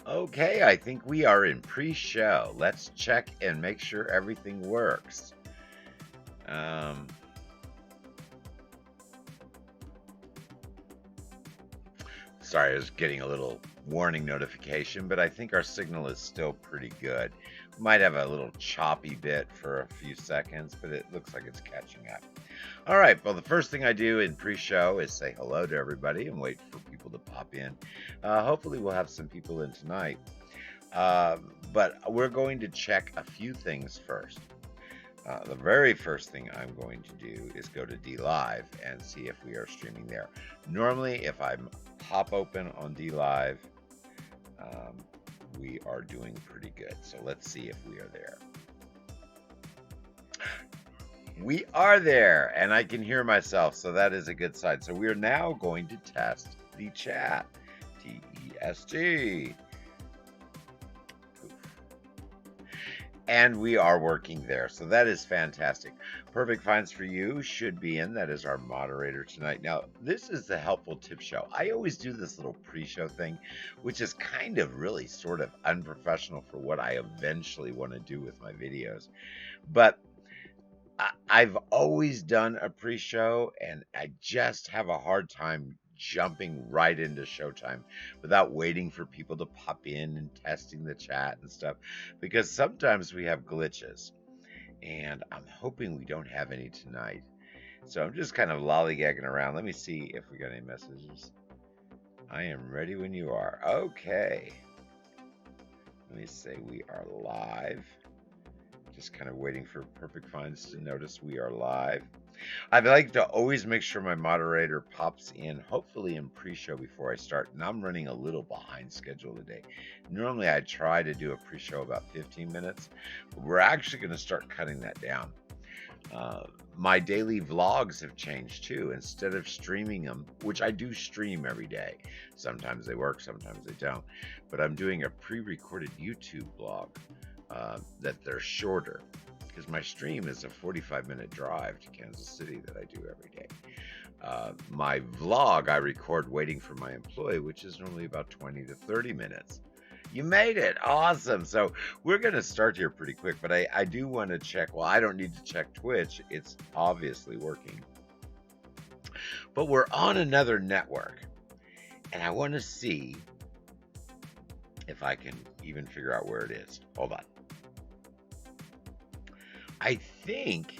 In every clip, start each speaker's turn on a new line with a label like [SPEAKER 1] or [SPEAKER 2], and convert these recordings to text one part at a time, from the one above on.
[SPEAKER 1] Okay, I think we are in pre-show. Let's check and make sure everything works. Sorry, I was getting a little warning notification, but I think our signal is still pretty good. We might have a little choppy bit for a few seconds, but it looks like it's catching up. All right, well, the first thing I do in pre-show is say hello to everybody and wait for people to pop in. Hopefully we'll have some people in tonight. But we're going to check a few things first. The very first thing I'm going to do is go to DLive and see if we are streaming there. Normally, if I pop open on DLive, we are doing pretty good. So let's see if we are there. We are there, and I can hear myself, so that is a good sign. So we are now going to test the chat. TEST. And we are working there, so that is fantastic. Perfect Finds for You should be in. That is our moderator tonight. Now, this is the Helpful Tip Show. I always do this little pre-show thing, which is kind of really sort of unprofessional for what I eventually want to do with my videos. But I've always done a pre-show, and I just have a hard time jumping right into Showtime without waiting for people to pop in and testing the chat and stuff, because sometimes we have glitches, and I'm hoping we don't have any tonight. So I'm just kind of lollygagging around. Let me see if we got any messages. I am ready when you are. Okay. Let me say we are live. Just kind of waiting for Perfect Finds to notice we are live. I'd like to always make sure my moderator pops in, hopefully in pre-show before I start. And I'm running a little behind schedule today. Normally I try to do a pre-show about 15 minutes, but we're actually going to start cutting that down. My daily vlogs have changed too. Instead of streaming them, which I do stream every day, sometimes they work, sometimes they don't, but I'm doing a pre-recorded YouTube vlog that they're shorter, because my stream is a 45-minute drive to Kansas City that I do every day. My vlog I record waiting for my employee, which is normally about 20 to 30 minutes. You made it. Awesome. So we're going to start here pretty quick, but I do want to check. Well, I don't need to check Twitch. It's obviously working. But we're on another network, and I want to see if I can even figure out where it is. Hold on. I think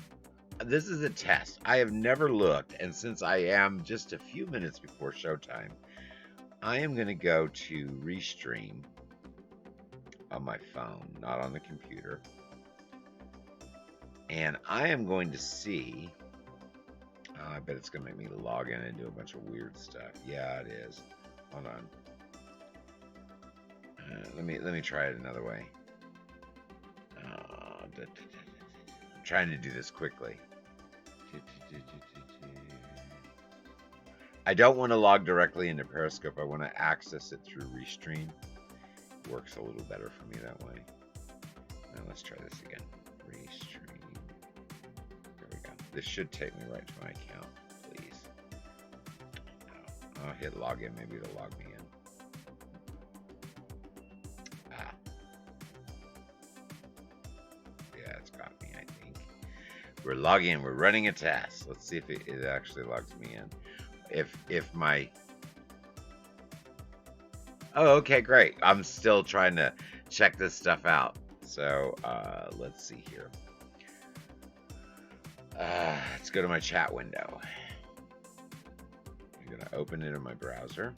[SPEAKER 1] this is a test. I have never looked, and since I am just a few minutes before showtime, I am going to go to Restream on my phone, not on the computer. And I am going to see, I bet it's going to make me log in and do a bunch of weird stuff. Yeah, it is. Hold on. Let me try it another way. I'm trying to do this quickly. I don't want to log directly into Periscope. I want to access it through Restream. It works a little better for me that way. Now let's try this again. Restream. There we go. This should take me right to my account, please. I'll hit login. Maybe it'll log me in. Yeah, it's got me, I think. We're logging in. We're running a test. Let's see if it actually logs me in. If my... Oh, okay, great. I'm still trying to check this stuff out. So let's see here. Let's go to my chat window. I'm going to open it in my browser.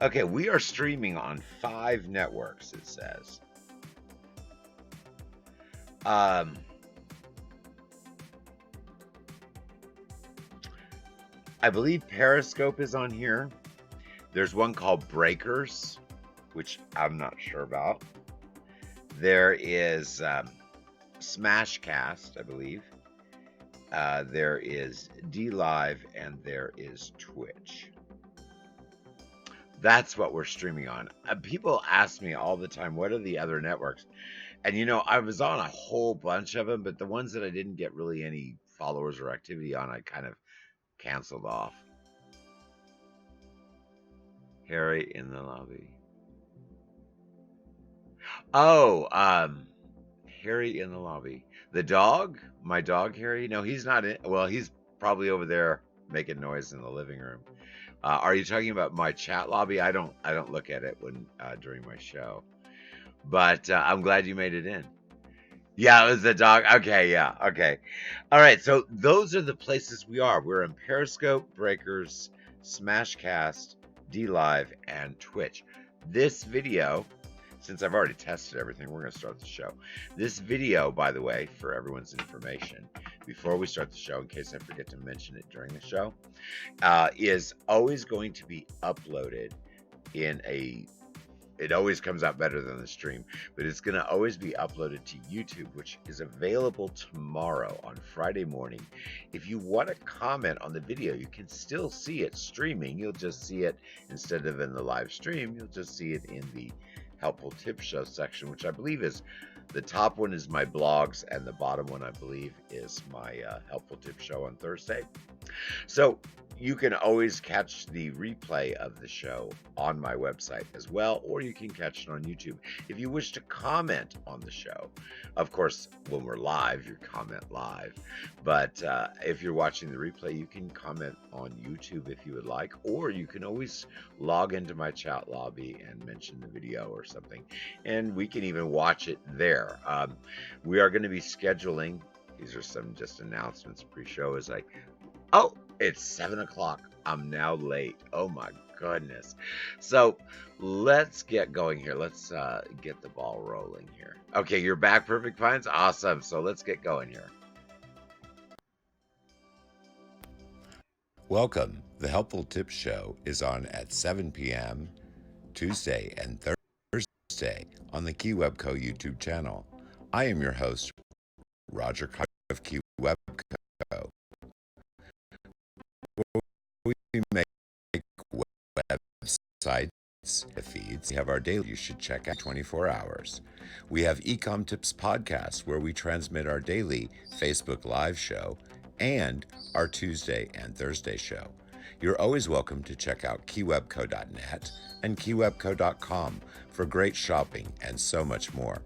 [SPEAKER 1] Okay, we are streaming on 5 networks, it says. I believe Periscope is on here. There's one called Breakers, which I'm not sure about. There is Smashcast, I believe. There is DLive, and there is Twitch. That's what we're streaming on. People ask me all the time, what are the other networks? And you know, I was on a whole bunch of them, but the ones that I didn't get really any followers or activity on, I kind of canceled off. Harry in the lobby. Oh, Harry in the lobby. The dog? My dog, Harry? No, he's not in. Well, he's probably over there making noise in the living room. Are you talking about my chat lobby? I don't look at it when during my show. But I'm glad you made it in. Yeah, it was the dog. Okay, yeah, okay. All right, so those are the places we are. We're in Periscope, Breakers, Smashcast, DLive, and Twitch. This video, since I've already tested everything, we're going to start the show. This video, by the way, for everyone's information, before we start the show, in case I forget to mention it during the show, is always going to be uploaded in a... It always comes out better than the stream, but it's going to always be uploaded to YouTube, which is available tomorrow on Friday morning. If you want to comment on the video, you can still see it streaming. You'll just see it instead of in the live stream. You'll just see it in the Helpful Tip Show section, which I believe is the top one is my blogs, and the bottom one, I believe, is my Helpful Tip Show on Thursday. So you can always catch the replay of the show on my website as well, or you can catch it on YouTube. If you wish to comment on the show, of course, when we're live, you comment live. But if you're watching the replay, you can comment on YouTube if you would like, or you can always log into my chat lobby and mention the video or something, and we can even watch it there. We are going to be scheduling. These are some just announcements pre-show. Is like, oh, it's 7 o'clock. I'm now late. Oh my goodness. So let's get going here. Let's get the ball rolling here. Okay, you're back, Perfect Finds. Awesome. So let's get going here. Welcome. The Helpful Tips Show is on at 7 p.m. Tuesday and Thursday on the Key Webco YouTube channel. I am your host, Roger of Key Webco. We make websites, feeds. We have our daily you should check out 24 hours. We have eCom Tips podcast where we transmit our daily Facebook live show and our Tuesday and Thursday show. You're always welcome to check out keywebco.net and keywebco.com for great shopping and so much more.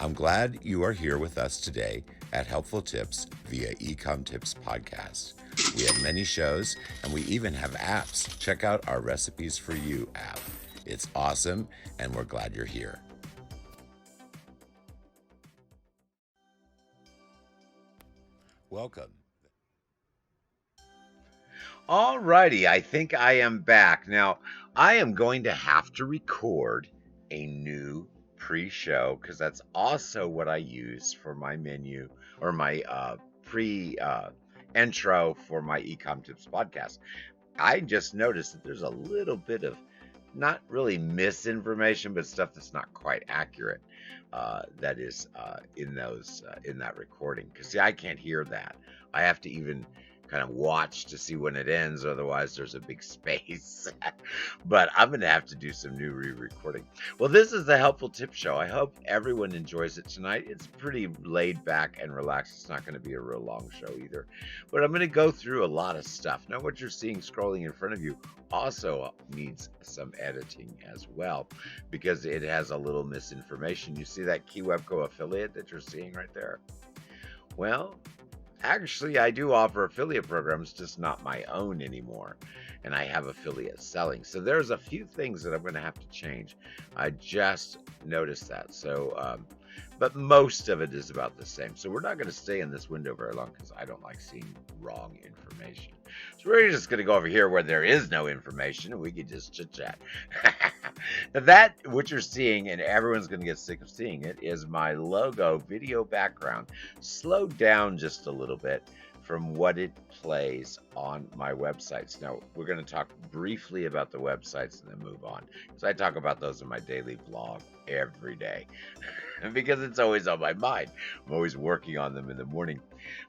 [SPEAKER 1] I'm glad you are here with us today at Helpful Tips via eCom Tips podcast. We have many shows, and we even have apps. Check out our Recipes for You app. It's awesome, and we're glad you're here. Welcome. Alrighty, I think I am back. Now, I am going to have to record a new pre-show because that's also what I use for my menu or my intro for my eCom Tips podcast. I just noticed that there's a little bit of not really misinformation, but stuff that's not quite accurate that is in that recording. Because see, I can't hear that. I have to even kind of watch to see when it ends, otherwise there's a big space. But I'm going to have to do some new re-recording. Well, this is the Helpful Tip Show. I hope everyone enjoys it tonight. It's pretty laid back and relaxed. It's not going to be a real long show either. But I'm going to go through a lot of stuff. Now, what you're seeing scrolling in front of you also needs some editing as well, because it has a little misinformation. You see that KeyWebco affiliate that you're seeing right there? Well, actually, I do offer affiliate programs, just not my own anymore. And I have affiliate selling. So there's a few things that I'm going to have to change. I just noticed that. So, but most of it is about the same. So we're not going to stay in this window very long because I don't like seeing wrong information. So we're just going to go over here where there is no information and we can just chit chat. Now that, what you're seeing, and everyone's going to get sick of seeing it, is my logo video background slowed down just a little bit from what it plays on my websites. Now, we're going to talk briefly about the websites and then move on, because I talk about those in my daily vlog every day because it's always on my mind. I'm always working on them in the morning.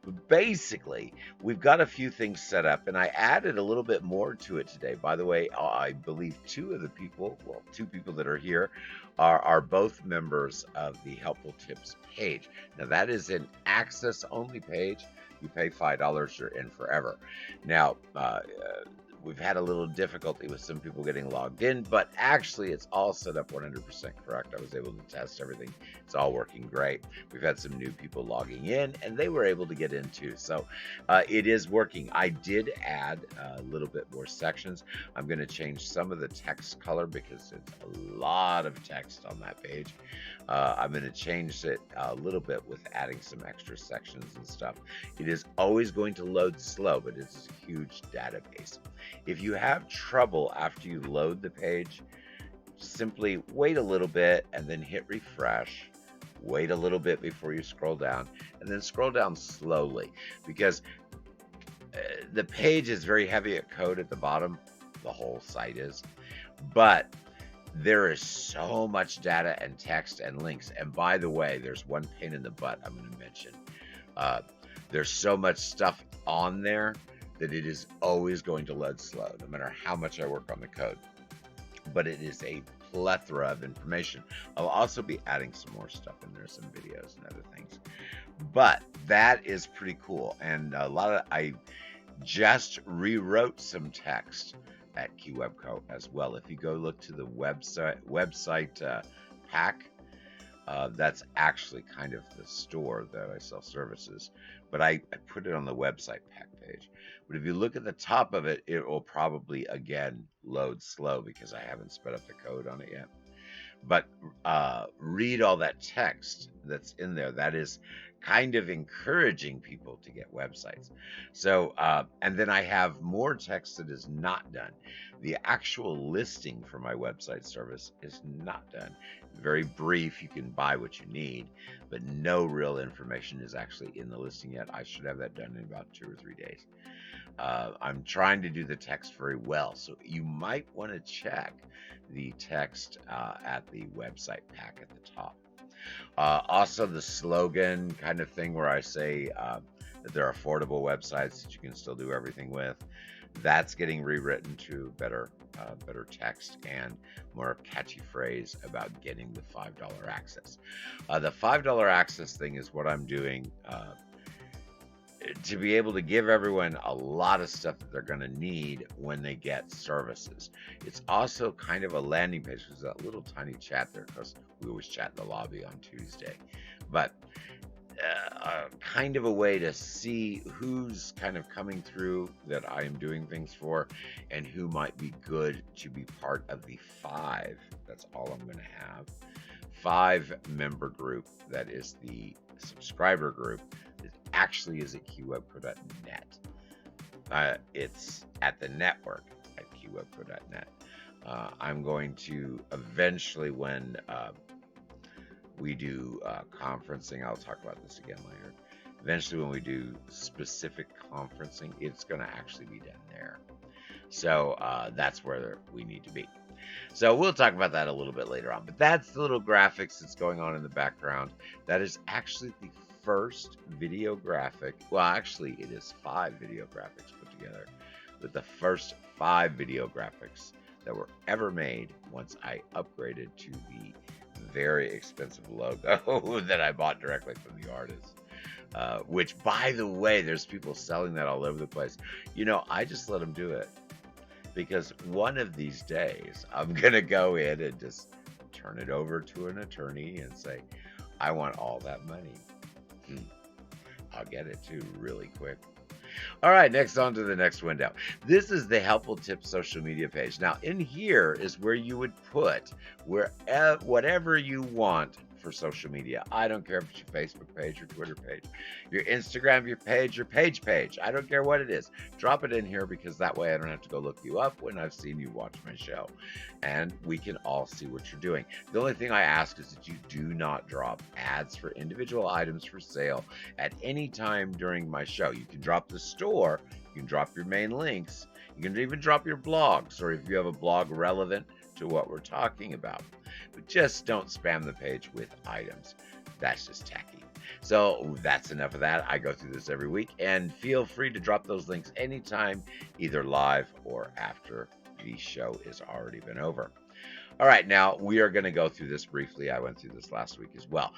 [SPEAKER 1] But basically, we've got a few things set up, and I added a little bit more to it today. By the way, I believe two people that are here are both members of the Helpful Tips page. Now, that is an access-only page. You pay $5, you're in forever. Now, we've had a little difficulty with some people getting logged in, but actually it's all set up 100% correct. I was able to test everything. It's all working great. We've had some new people logging in, and they were able to get in too. So it is working. I did add a little bit more sections. I'm going to change some of the text color because it's a lot of text on that page. I'm going to change it a little bit with adding some extra sections and stuff. It is always going to load slow, but it's a huge database. If you have trouble after you load the page, simply wait a little bit and then hit refresh. Wait a little bit before you scroll down, and then scroll down slowly, because the page is very heavy at code at the bottom. The whole site is. But there is so much data and text and links. And by the way, there's one pain in the butt I'm going to mention. There's so much stuff on there that it is always going to load slow, no matter how much I work on the code. But it is a plethora of information. I'll also be adding some more stuff in there, some videos and other things. But that is pretty cool. And I just rewrote some text at KeyWebCo as well. If you go look to the website pack, that's actually kind of the store that I sell services, but I put it on the website pack page. But if you look at the top of it, it will probably again load slow because I haven't sped up the code on it yet. But read all that text that's in there. That is kind of encouraging people to get websites. So, and then I have more text that is not done. The actual listing for my website service is not done. Very brief, you can buy what you need, but no real information is actually in the listing yet. I should have that done in about 2 or 3 days. I'm trying to do the text very well, so you might want to check the text at the website pack at the top. Also, the slogan kind of thing where I say that there are affordable websites that you can still do everything with. That's getting rewritten to better text and more catchy phrase about getting the $5 access. The $5 access thing is what I'm doing to be able to give everyone a lot of stuff that they're going to need when they get services. It's also kind of a landing page. There's that little tiny chat there because we always chat in the lobby on Tuesday. But kind of a way to see who's kind of coming through that I am doing things for and who might be good to be part of the 5. That's all I'm going to have. 5 member group that is the subscriber group. It actually is at keywebco.net. It's at the network at keywebco.net. I'm going to eventually, when we do conferencing, I'll talk about this again later. Eventually, when we do specific conferencing, it's going to actually be done there. So that's where we need to be. So we'll talk about that a little bit later on. But that's the little graphics that's going on in the background. That is actually the first video graphic. Well, actually, it is 5 video graphics put together. But the first 5 video graphics that were ever made once I upgraded to the very expensive logo that I bought directly from the artist. Which, by the way, there's people selling that all over the place. You know, I just let them do it. Because one of these days, I'm going to go in and just turn it over to an attorney and say, I want all that money. I'll get it too really quick. All right, next on to the next window. This is the Helpful Tips social media page. Now, in here is where you would put whatever you want for social media. I don't care if it's your Facebook page, your Twitter page, your Instagram, your page. I don't care what it is. Drop it in here because that way I don't have to go look you up when I've seen you watch my show. And we can all see what you're doing. The only thing I ask is that you do not drop ads for individual items for sale at any time during my show. You can drop the store, you can drop your main links, you can even drop your blogs, or if you have a blog relevant to what we're talking about. But just don't spam the page with items. That's just tacky. So that's enough of that. I go through this every week, and feel free to drop those links anytime, either live or after the show has already been over. All right, now we are going to go through this briefly. I went through this last week as well.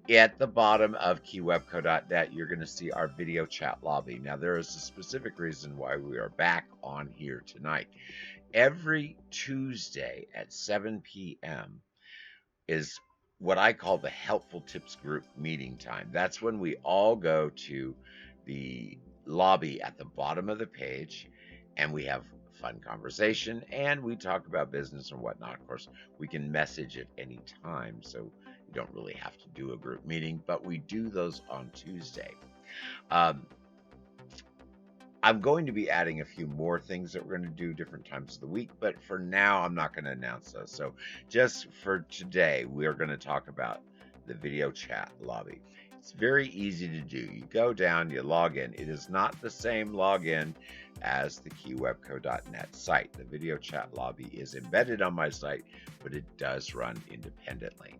[SPEAKER 1] At the bottom of keywebco.net, you're going to see our video chat lobby. Now, there is a specific reason why we are back on here tonight. Every Tuesday at 7 p.m. is what I call the Helpful Tips Group meeting time. That's when we all go to the lobby at the bottom of the page, and we have fun conversation, and we talk about business and whatnot. Of course, we can message at any time, so you don't really have to do a group meeting, but we do those on Tuesday. I'm going to be adding a few more things that we're going to do different times of the week, but for now, I'm not going to announce those. So just for today, we are going to talk about the video chat lobby. It's very easy to do. You go down, you log in. It is not the same login as the keywebco.net site. The video chat lobby is embedded on my site, but it does run independently.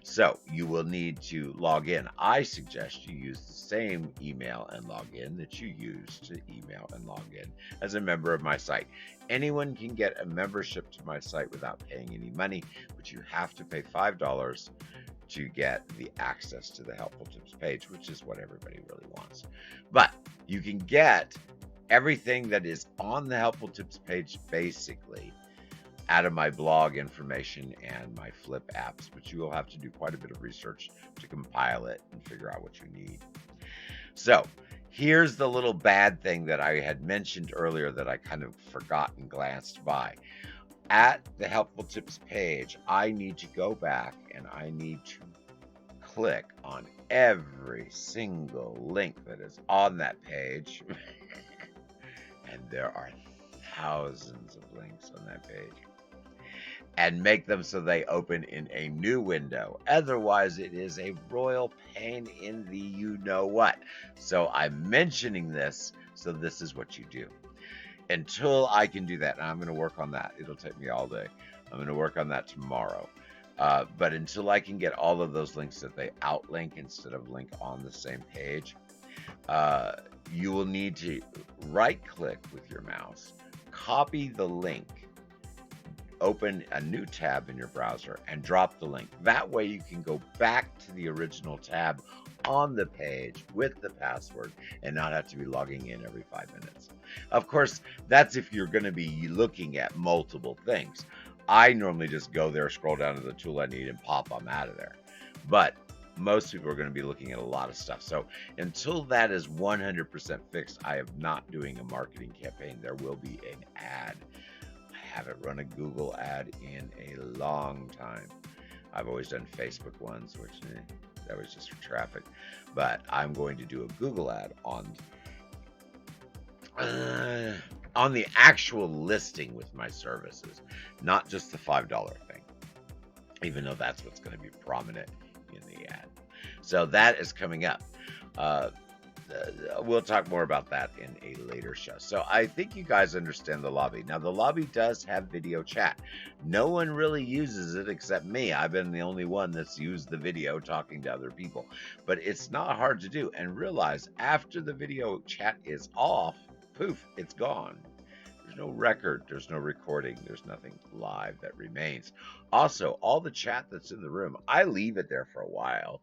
[SPEAKER 1] So you will need to log in. I suggest you use the same email and login that you use to email and log in as a member of my site. Anyone can get a membership to my site without paying any money, but you have to pay $5 to get the access to the Helpful Tips page, which is what everybody really wants. But you can get everything that is on the Helpful Tips page basically out of my blog information and my Flip apps, but you will have to do quite a bit of research to compile it and figure out what you need. So here's the little bad thing that I had mentioned earlier that I kind of forgot and glanced by. At the Helpful Tips page, I need to go back and I need to click on every single link that is on that page. And there are thousands of links on that page. And make them so they open in a new window. Otherwise, it is a royal pain in the you-know-what. So I'm mentioning this, so this is what you do. Until I can do that, and I'm going to work on that. It'll take me all day. I'm going to work on that tomorrow. But until I can get all of those links that they outlink instead of link on the same page, you will need to right-click with your mouse, copy the link, open a new tab in your browser, and drop the link. That way you can go back to the original tab on the page with the password and not have to be logging in every 5 minutes. Of course, that's if you're going to be looking at multiple things. I normally just go there, scroll down to the tool I need, and pop them out of there. But most people are going to be looking at a lot of stuff. So until that is 100% fixed, I am not doing a marketing campaign. There will be an ad. I haven't run a Google ad in a long time. I've always done Facebook ones, which that was just for traffic. But I'm going to do a Google ad on the actual listing with my services, not just the $5 thing, even though that's what's going to be prominent in the ad. So that is coming up. We'll talk more about that in a later show. So I think you guys understand the lobby. Now, the lobby does have video chat. No one really uses it except me. I've been the only one that's used the video talking to other people. But it's not hard to do. And realize after the video chat is off, poof, it's gone. There's no record, there's no recording, there's nothing live that remains. Also, all the chat that's in the room, I leave it there for a while,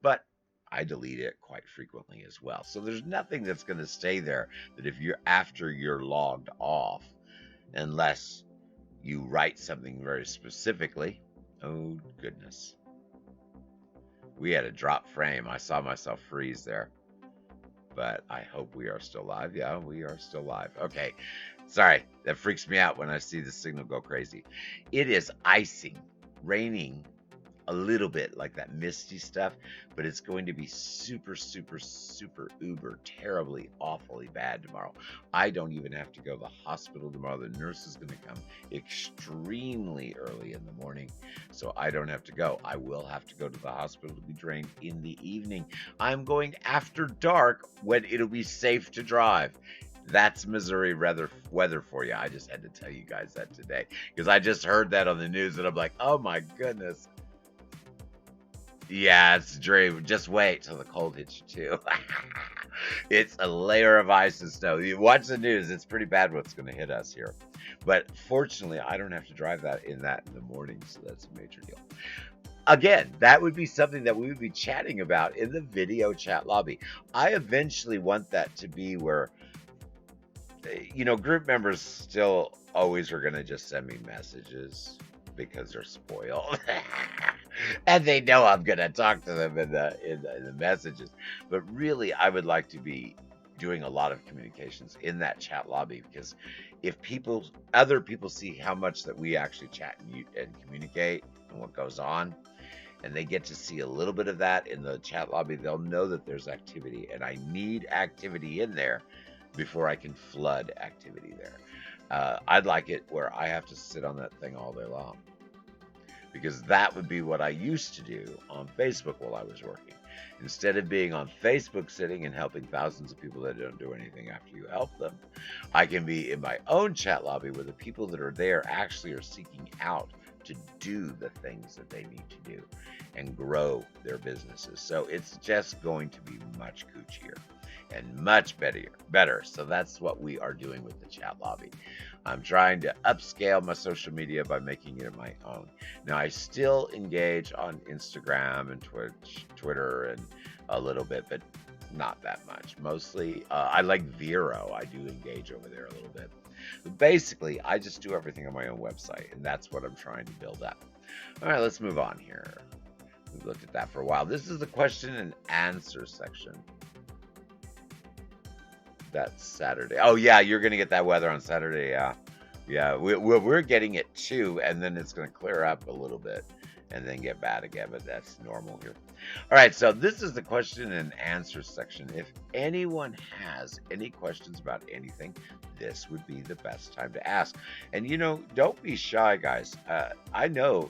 [SPEAKER 1] but I delete it quite frequently as well. So there's nothing that's going to stay there that if you're after you're logged off, unless you write something very specifically. Oh, goodness. We had a drop frame. I saw myself freeze there. But I hope we are still live. Yeah, we are still live. Okay. Sorry. That freaks me out when I see the signal go crazy. It is icing, raining a little bit, like that misty stuff, but it's going to be super, super, super uber terribly, awfully bad tomorrow. I don't even have to go to the hospital tomorrow. The nurse is going to come extremely early in the morning, so I don't have to go. I will have to go to the hospital to be drained in the evening. I'm going after dark when it'll be safe to drive. That's Missouri weather for you. I just had to tell you guys that today because I just heard that on the news and I'm like, oh my goodness. Yeah, it's a dream. Just wait till the cold hits you too. It's a layer of ice and snow. You watch the news; it's pretty bad what's going to hit us here. But fortunately, I don't have to drive that in the morning, so that's a major deal. Again, that would be something that we would be chatting about in the video chat lobby. I eventually want that to be where, group members still always are going to just send me messages because they're spoiled. And they know I'm going to talk to them in the messages. But really, I would like to be doing a lot of communications in that chat lobby, because if other people see how much that we actually chat and communicate and what goes on, and they get to see a little bit of that in the chat lobby, they'll know that there's activity, and I need activity in there before I can flood activity there. I'd like it where I have to sit on that thing all day long, because that would be what I used to do on Facebook while I was working. Instead of being on Facebook sitting and helping thousands of people that don't do anything after you help them, I can be in my own chat lobby where the people that are there actually are seeking out to do the things that they need to do and grow their businesses. So it's just going to be much coochier and much better. So that's what we are doing with the chat lobby. I'm trying to upscale my social media by making it my own. Now, I still engage on Instagram and Twitter and a little bit, but not that much. Mostly, I like Vero. I do engage over there a little bit. But basically, I just do everything on my own website, and that's what I'm trying to build up. All right, let's move on here. We've looked at that for a while. This is the question and answer section. That's Saturday. Oh, yeah, you're going to get that weather on Saturday, yeah. Yeah, we're getting it too, and then it's going to clear up a little bit and then get bad again, but that's normal here. All right, so this is the question and answer section. If anyone has any questions about anything, this would be the best time to ask. And, don't be shy, guys. I know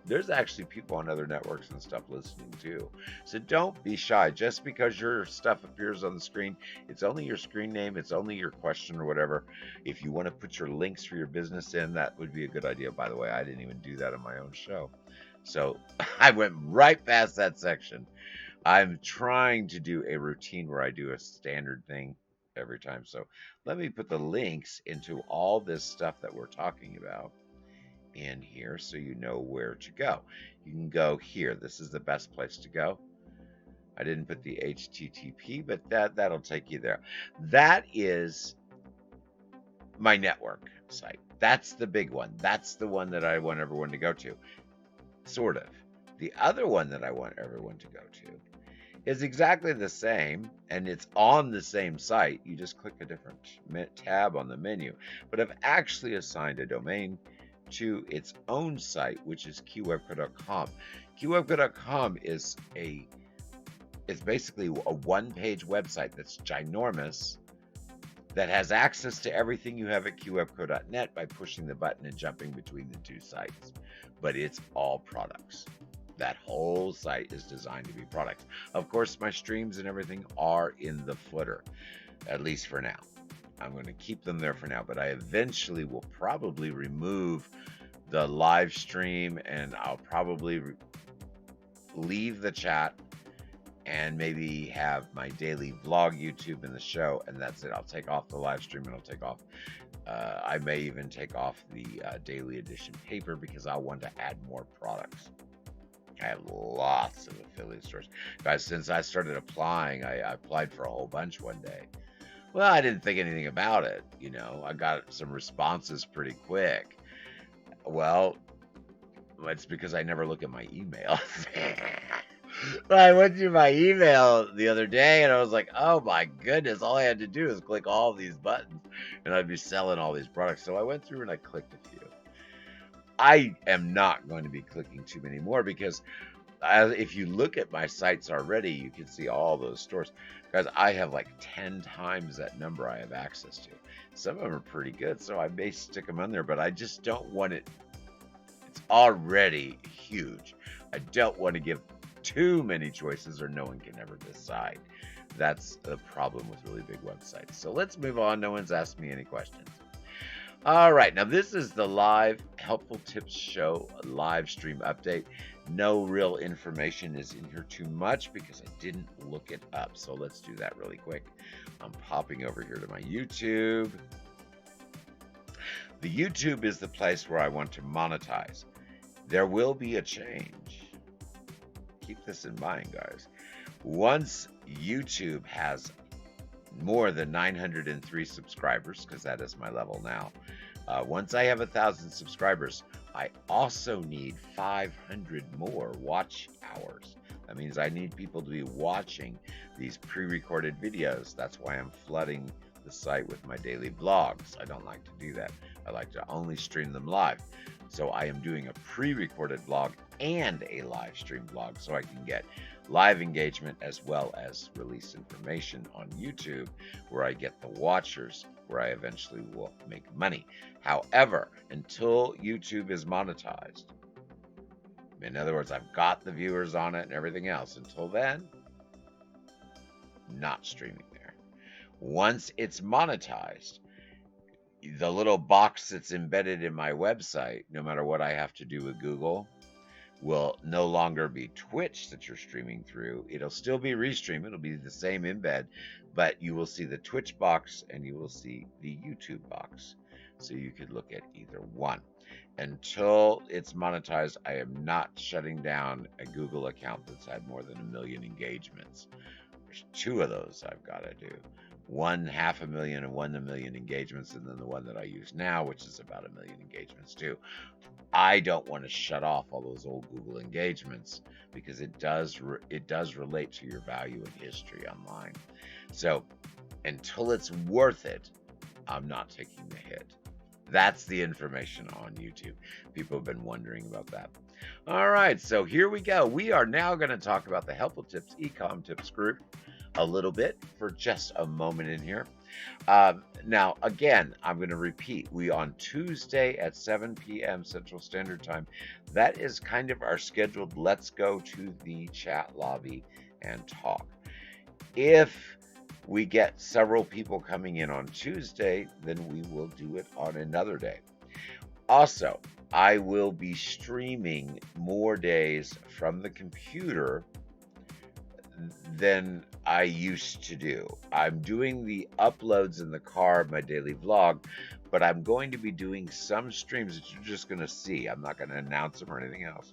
[SPEAKER 1] there's actually people on other networks and stuff listening too. So don't be shy. Just because your stuff appears on the screen, it's only your screen name, it's only your question or whatever. If you want to put your links for your business in, that would be a good idea. By the way, I didn't even do that on my own show. So I went right past that section. I'm trying to do a routine where I do a standard thing every time. So let me put the links into all this stuff that we're talking about in here so you know where to go. You can go here. This is the best place to go. I didn't put the HTTP, but that'll take you there. That is my network site. That's the big one. That's the one that I want everyone to go to. Sort of. The other one that I want everyone to go to is exactly the same, and it's on the same site. You just click a different tab on the menu. But I've actually assigned a domain to its own site, which is keywebco.com. Keywebco.com is it's basically a one-page website that's ginormous, that has access to everything you have at keywebco.net by pushing the button and jumping between the two sites. But it's all products. That whole site is designed to be products. Of course, my streams and everything are in the footer, at least for now. I'm going to keep them there for now, but I eventually will probably remove the live stream, and I'll probably leave the chat and maybe have my daily vlog YouTube in the show, and that's it. I'll take off the live stream, and I'll take off I may even take off the daily edition paper, because I want to add more products. I have lots of affiliate stores. Guys, since I started applying, I applied for a whole bunch one day. Well, I didn't think anything about it. I got some responses pretty quick. Well, it's because I never look at my email. I went through my email the other day, and I was like, oh my goodness, all I had to do is click all these buttons, and I'd be selling all these products. So I went through and I clicked a few. I am not going to be clicking too many more, because if you look at my sites already, you can see all those stores. Guys, I have like 10 times that number I have access to. Some of them are pretty good, so I may stick them on there, but I just don't want it. It's already huge. I don't want to give too many choices, or no one can ever decide. That's the problem with really big websites. So let's move on. No one's asked me any questions. All right, now this is the live Helpful Tips Show live stream update. No real information is in here too much because I didn't look it up. So let's do that really quick. I'm popping over here to my YouTube. The YouTube is the place where I want to monetize. There will be a change. Keep this in mind, guys. Once YouTube has more than 903 subscribers, because that is my level now. Once I have 1,000 subscribers, I also need 500 more watch hours. That means I need people to be watching these pre-recorded videos. That's why I'm flooding the site with my daily vlogs. I don't like to do that. I like to only stream them live. So I am doing a pre-recorded vlog and a live stream vlog so I can get live engagement as well as release information on YouTube where I get the watchers, where I eventually will make money. However, until YouTube is monetized, in other words, I've got the viewers on it and everything else, until then, not streaming there. Once it's monetized, the little box that's embedded in my website, no matter what I have to do with Google, will no longer be Twitch that you're streaming through. It'll still be Restream. It'll be the same embed, but you will see the Twitch box and you will see the YouTube box. So you could look at either one. Until it's monetized, I am not shutting down a Google account that's had more than 1 million engagements. There's 2 of those I've got to do. One 500,000 and one 1 million engagements, and then the one that I use now, which is about 1 million engagements too. I don't want to shut off all those old Google engagements because it does relate to your value and history online. So until it's worth it, I'm not taking the hit. That's the information on YouTube. People have been wondering about that. All right, so here we go. We are now going to talk about the Helpful Tips eCom Tips group a little bit for just a moment in here. Now, again, I'm going to repeat. We on Tuesday at 7 p.m. Central Standard Time. That is kind of our scheduled let's go to the chat lobby and talk. If we get several people coming in on Tuesday, then we will do it on another day. Also, I will be streaming more days from the computer than I used to do. I'm doing the uploads in the car of my daily vlog, but I'm going to be doing some streams that you're just going to see. I'm not going to announce them or anything else.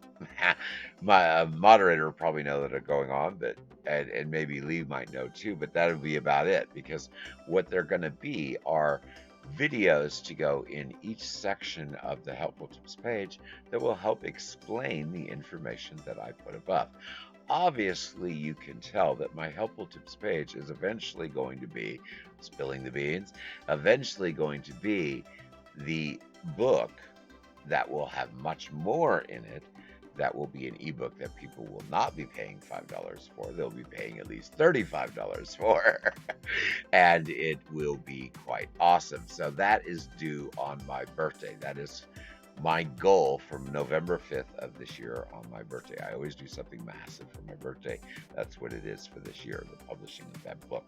[SPEAKER 1] My moderator will probably know that are going on, but and maybe Lee might know too, but that'll be about it, because what they're going to be are videos to go in each section of the Helpful Tips page that will help explain the information that I put above. Obviously, you can tell that my Helpful Tips page is eventually going to be, spilling the beans, eventually going to be the book that will have much more in it. That will be an ebook that people will not be paying $5 for. They'll be paying at least $35 for. And it will be quite awesome. So that is due on my birthday. That is my goal from November 5th of this year on my birthday. I always do something massive for my birthday. That's what it is for this year, the publishing of that book.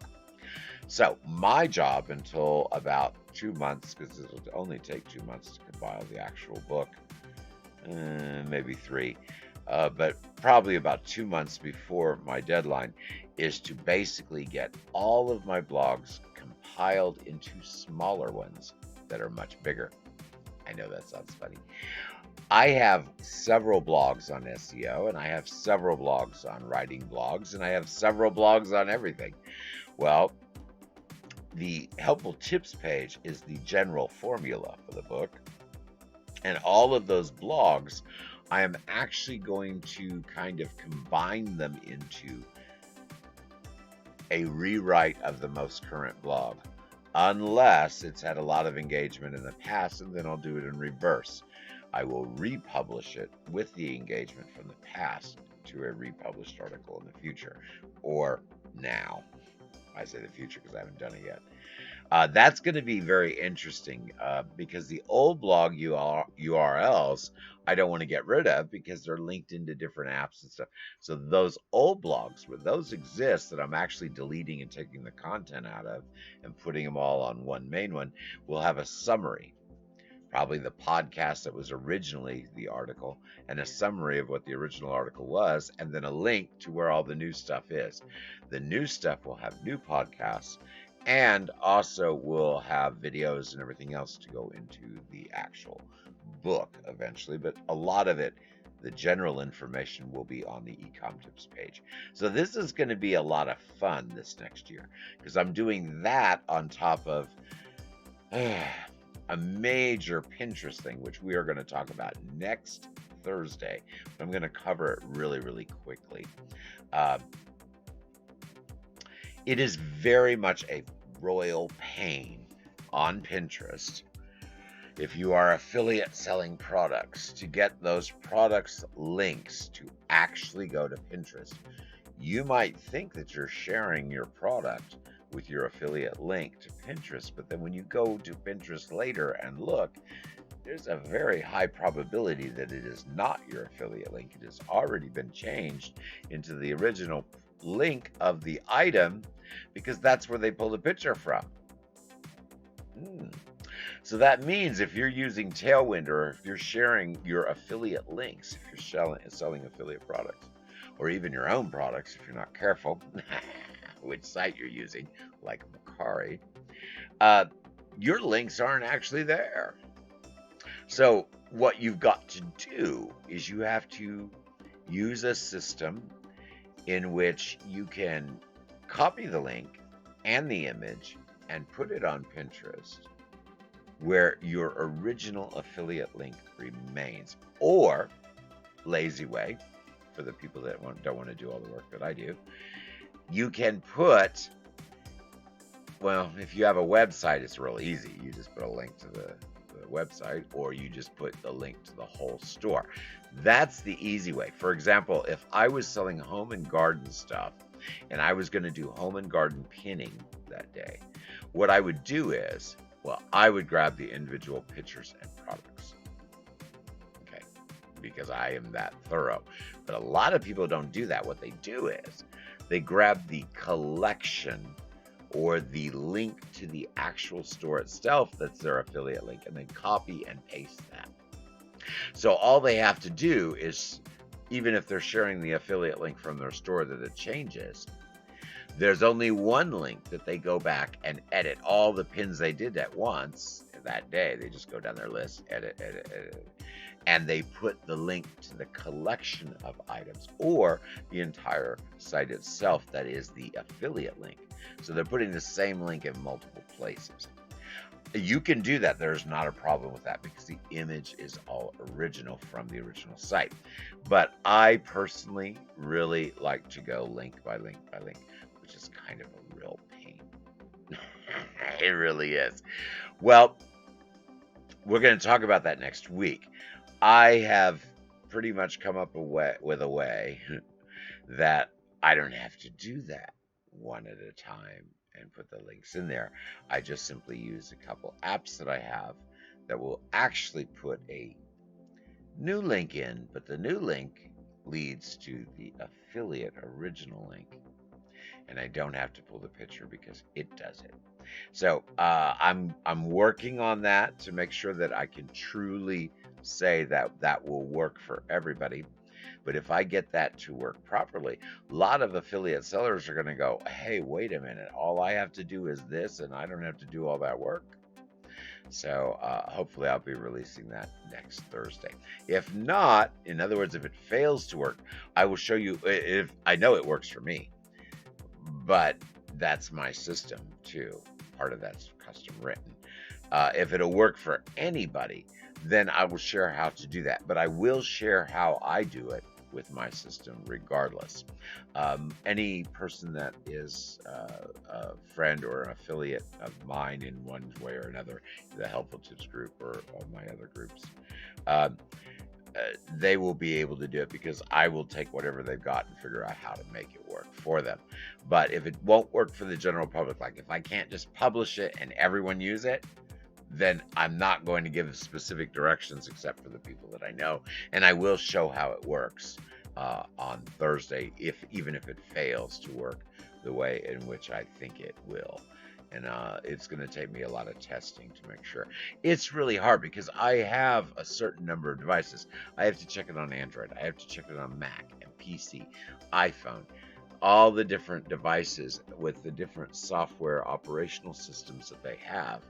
[SPEAKER 1] So my job until about 2 months, because it'll only take 2 months to compile the actual book, maybe 3, but probably about 2 months before my deadline, is to basically get all of my blogs compiled into smaller ones that are much bigger. I know that sounds funny. I have several blogs on SEO, and I have several blogs on writing blogs, and I have several blogs on everything. Well, the Helpful Tips page is the general formula for the book. And all of those blogs, I am actually going to kind of combine them into a rewrite of the most current blog, unless it's had a lot of engagement in the past, and then I'll do it in reverse. I will republish it with the engagement from the past to a republished article in the future, or now. I say the future because I haven't done it yet. That's going to be very interesting because the old blog URLs I don't want to get rid of because they're linked into different apps and stuff. So those old blogs, where those exist, that I'm actually deleting and taking the content out of and putting them all on one main one, will have a summary. probably the podcast that was originally the article, and a summary of what the original article was, and then a link to where all the new stuff is. The new stuff will have new podcasts, and also will have videos and everything else to go into the actual book eventually. But a lot of it, the general information, will be on the eCom tips page. So this is going to be a lot of fun this next year, because I'm doing that on top of a major Pinterest thing, which we are going to talk about next Thursday. I'm going to cover it really, really quickly. It is very much a royal pain on Pinterest, if you are affiliate selling products, to get those products links to actually go to Pinterest. You might think that you're sharing your product with your affiliate link to Pinterest, but then when you go to Pinterest later and look, there's a very high probability that it is not your affiliate link. It has already been changed into the original link of the item, because that's where they pulled the picture from. So that means if you're using Tailwind, or if you're sharing your affiliate links, if you're selling affiliate products, or even your own products, if you're not careful which site you're using, like Macari, your links aren't actually there. So what you've got to do is you have to use a system in which you can copy the link and the image and put it on Pinterest, where your original affiliate link remains. Or, lazy way, for the people that don't want to do all the work that I do, you can put, well, if you have a website, it's real easy. You just put a link to the website, or you just put the link to the whole store. That's the easy way. For example, if I was selling home and garden stuff, and I was going to do home and garden pinning that day, what I would do is, well, I would grab the individual pictures and products, okay, because I am that thorough. But a lot of people don't do that. What they do is they grab the collection or the link to the actual store itself that's their affiliate link, and then copy and paste that. So all they have to do is, even if they're sharing the affiliate link from their store that it changes, there's only one link that they go back and edit all the pins they did at once that day. They just go down their list, edit, and they put the link to the collection of items, or the entire site itself that is the affiliate link. So they're putting the same link in multiple places. You can do that. There's not a problem with that, because the image is all original from the original site. But I personally really like to go link by link by link, which is kind of a real pain. It really is. Well, we're going to talk about that next week. I have pretty much come up with a way that I don't have to do that one at a time and put the links in there. I just simply use a couple apps that I have that will actually put a new link in, but the new link leads to the affiliate original link, and I don't have to pull the picture because it does it. So I'm working on that to make sure that I can truly say that that will work for everybody. But if I get that to work properly, a lot of affiliate sellers are going to go, hey, wait a minute, all I have to do is this, and I don't have to do all that work. So hopefully I'll be releasing that next Thursday. If not, in other words, if it fails to work, I will show you. If I know it works for me, but that's my system too. Part of that's custom written. If it'll work for anybody, then I will share how to do that. But I will share how I do it with my system regardless. Any person that is a friend or an affiliate of mine in one way or another, the Helpful Tips group or all my other groups, they will be able to do it, because I will take whatever they've got and figure out how to make it work for them. But if it won't work for the general public, like if I can't just publish it and everyone use it, then I'm not going to give specific directions except for the people that I know. And I will show how it works on Thursday, even if it fails to work the way in which I think it will. and it's going to take me a lot of testing to make sure. It's really hard because I have a certain number of devices. I have to check it on Android. I have to check it on Mac and PC, iPhone, all the different devices with the different software operational systems that they have,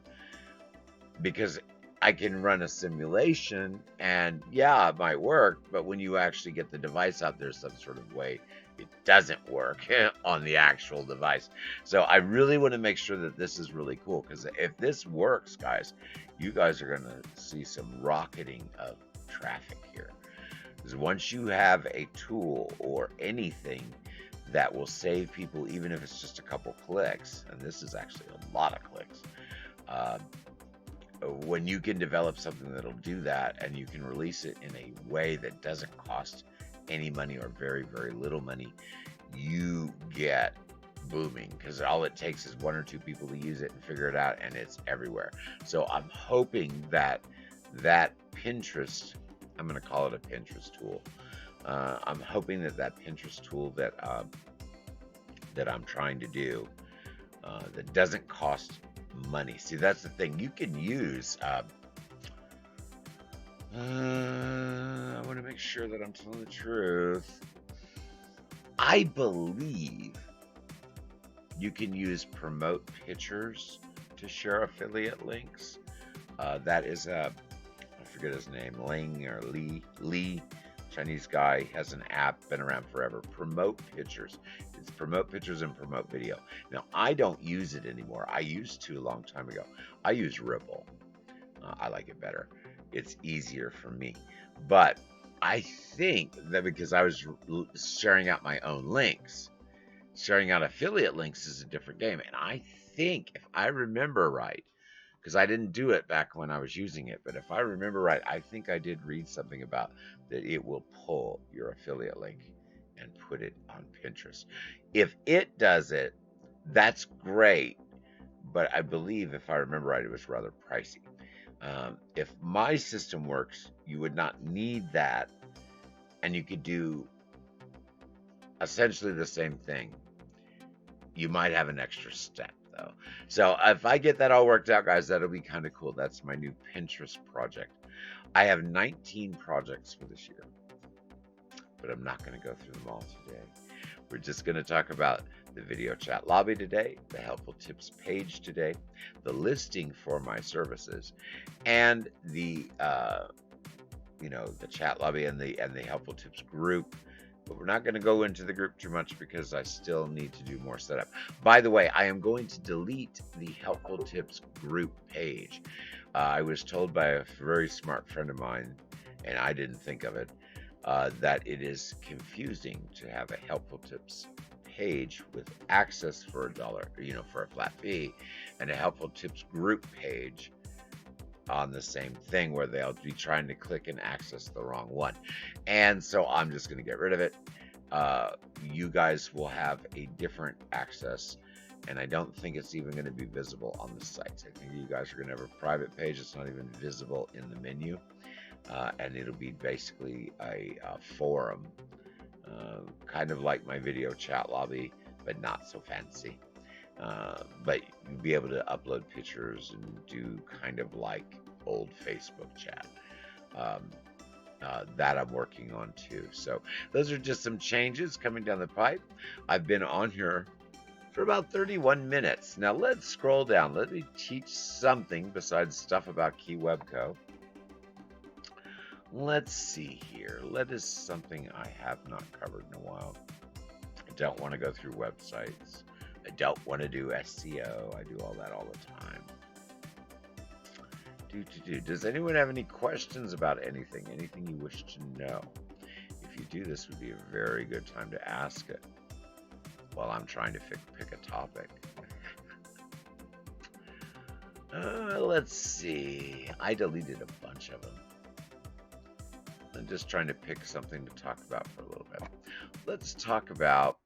[SPEAKER 1] because I can run a simulation and yeah, it might work, but when you actually get the device out there some sort of way, it doesn't work on the actual device. So I really want to make sure that this is really cool, because if this works, guys, you guys are going to see some rocketing of traffic here. Because once you have a tool or anything that will save people, even if it's just a couple clicks, and this is actually a lot of clicks, uh, when you can develop something that'll do that and you can release it in a way that doesn't cost any money or very, very little money, you get booming, because all it takes is one or two people to use it and figure it out, and it's everywhere. So I'm hoping that Pinterest, I'm going to call it a Pinterest tool. I'm hoping that Pinterest tool that I'm trying to do, that doesn't cost money. See, that's the thing. You can use. I want to make sure that I'm telling the truth. I believe you can use promote pictures to share affiliate links. That is I forget his name, Ling or Lee, Chinese guy, has an app, been around forever. Promote pictures. It's promote pictures and promote video. Now, I don't use it anymore. I used to a long time ago. I use Ripple. I like it better. It's easier for me. But I think that because I was sharing out my own links, sharing out affiliate links is a different game. And I think, if I remember right, because I didn't do it back when I was using it, but if I remember right, I think I did read something about that it will pull your affiliate link and put it on Pinterest. If it does it, that's great, but I believe, if I remember right, it was rather pricey. If my system works, you would not need that, and you could do essentially the same thing. You might have an extra step, though. So if I get that all worked out, guys, that'll be kind of cool. That's my new Pinterest project. I have 19 projects for this year, but I'm not going to go through them all today. We're just going to talk about the video chat lobby today, the helpful tips page today, the listing for my services, and the the chat lobby and the helpful tips group. But we're not going to go into the group too much because I still need to do more setup. By the way, I am going to delete the helpful tips group page. I was told by a very smart friend of mine, and I didn't think of it, that it is confusing to have a helpful tips page with access for $1, for a flat fee, and a helpful tips group page on the same thing, where they'll be trying to click and access the wrong one. And so I'm just going to get rid of it. You guys will have a different access, and I don't think it's even going to be visible on the sites. I think you guys are going to have a private page that's not even visible in the menu, and it'll be basically a forum, kind of like my video chat lobby, but not so fancy. But you'll be able to upload pictures and do kind of like old Facebook chat. That I'm working on too. So those are just some changes coming down the pipe. I've been on here for about 31 minutes. Now let's scroll down. Let me teach something besides stuff about KeyWebCo. Let's see here. That is something I have not covered in a while. I don't want to go through websites. I don't want to do SEO. I do all that all the time. Does anyone have any questions about anything? Anything you wish to know? If you do, this would be a very good time to ask it while I'm trying to pick a topic. Let's see. I deleted a bunch of them. I'm just trying to pick something to talk about for a little bit. Let's talk about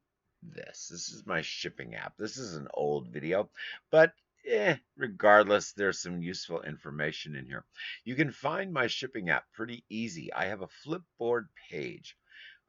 [SPEAKER 1] this. This is my shipping app. This is an old video, but regardless, there's some useful information in here. You can find my shipping app pretty easy. I have a Flipboard page.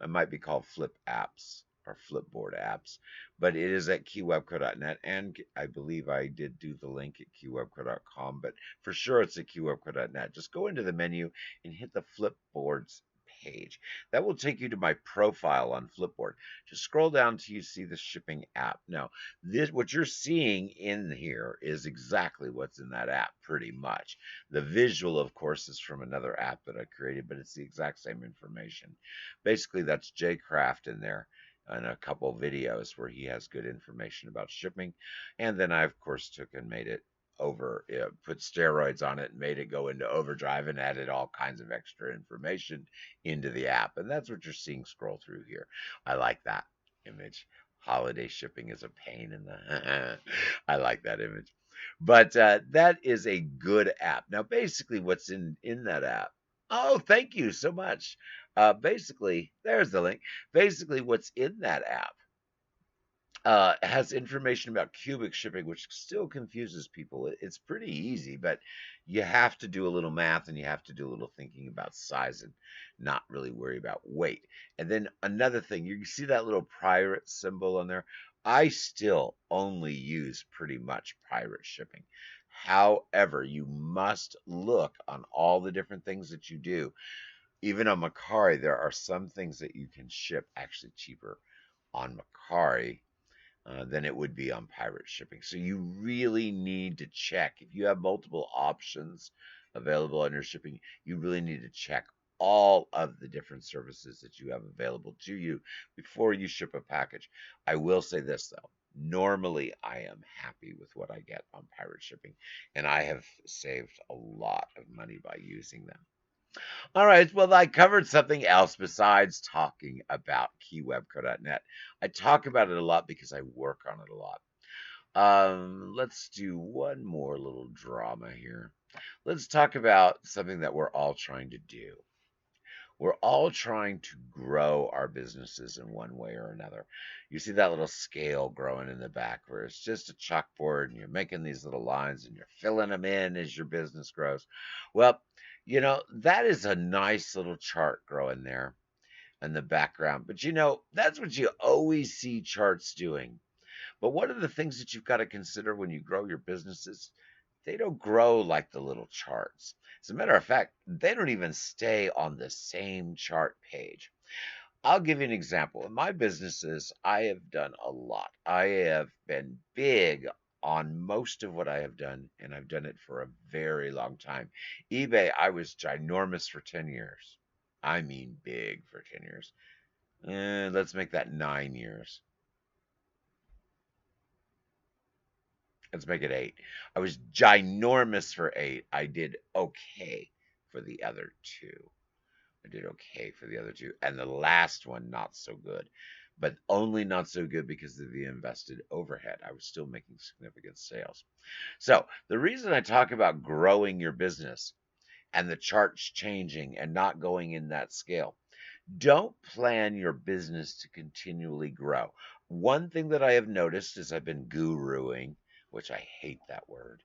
[SPEAKER 1] It might be called Flip Apps our Flipboard apps, but it is at keywebco.net, and I believe I did do the link at keywebco.com, but for sure it's at keywebco.net. Just go into the menu and hit the Flipboards page. That will take you to my profile on Flipboard. Just scroll down till you see the shipping app. Now, this what you're seeing in here is exactly what's in that app, pretty much. The visual, of course, is from another app that I created, but it's the exact same information. Basically, that's Jay Craft in there and a couple videos where he has good information about shipping. And then I, of course, took and made it put steroids on it and made it go into overdrive and added all kinds of extra information into the app. And that's what you're seeing scroll through here. I like that image. Holiday shipping is a pain in the. I like that image. But that is a good app. Now, basically, what's in that app? Oh, thank you so much. Basically, there's the link. Basically, what's in that app has information about cubic shipping, which still confuses people. It's pretty easy, but you have to do a little math and you have to do a little thinking about size and not really worry about weight. And then another thing, you see that little pirate symbol on there? I still only use pretty much pirate shipping. However, you must look on all the different things that you do. Even on Macari, there are some things that you can ship actually cheaper on Macari than it would be on pirate shipping. So you really need to check. If you have multiple options available on your shipping, you really need to check all of the different services that you have available to you before you ship a package. I will say this though. Normally, I am happy with what I get on pirate shipping, and I have saved a lot of money by using them. All right. Well, I covered something else besides talking about keywebco.net. I talk about it a lot because I work on it a lot. Let's do one more little drama here. Let's talk about something that we're all trying to do. We're all trying to grow our businesses in one way or another. You see that little scale growing in the back where it's just a chalkboard and you're making these little lines and you're filling them in as your business grows. Well, that is a nice little chart growing there in the background. But that's what you always see charts doing. But one of the things that you've got to consider when you grow your businesses, they don't grow like the little charts. As a matter of fact, they don't even stay on the same chart page. I'll give you an example. In my businesses, I have done a lot. I have been big on most of what I have done, and I've done it for a very long time. eBay, I was ginormous for 10 years. I mean, big for 10 years. Let's make that 9 years. Let's make it 8. I was ginormous for 8. I did okay for the other two. I did okay for the other two. And the last one, not so good. But only not so good because of the invested overhead. I was still making significant sales. So the reason I talk about growing your business and the charts changing and not going in that scale, don't plan your business to continually grow. One thing that I have noticed is I've been guruing, which I hate that word,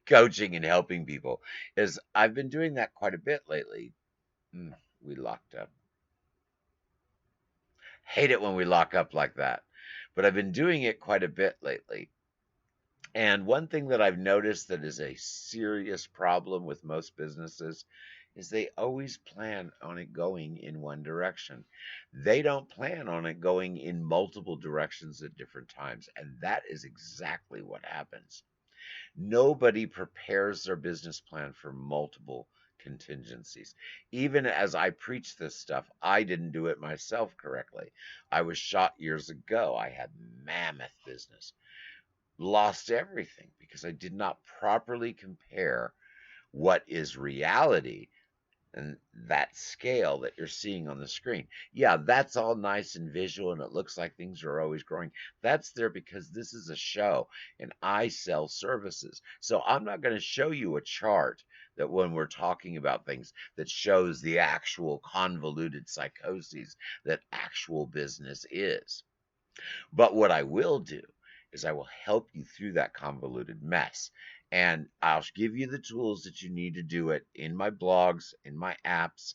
[SPEAKER 1] coaching and helping people, is I've been doing that quite a bit lately. We locked up. Hate it when we lock up like that. But I've been doing it quite a bit lately. And one thing that I've noticed that is a serious problem with most businesses is they always plan on it going in one direction. They don't plan on it going in multiple directions at different times. And that is exactly what happens. Nobody prepares their business plan for multiple contingencies. Even as I preach this stuff, I didn't do it myself correctly. I was shot years ago. I had mammoth business. Lost everything because I did not properly compare what is reality and that scale that you're seeing on the screen. Yeah, that's all nice and visual and it looks like things are always growing. That's there because this is a show and I sell services. So I'm not going to show you a chart that when we're talking about things that shows the actual convoluted psychoses that actual business is. But what I will do is I will help you through that convoluted mess. And I'll give you the tools that you need to do it in my blogs, in my apps.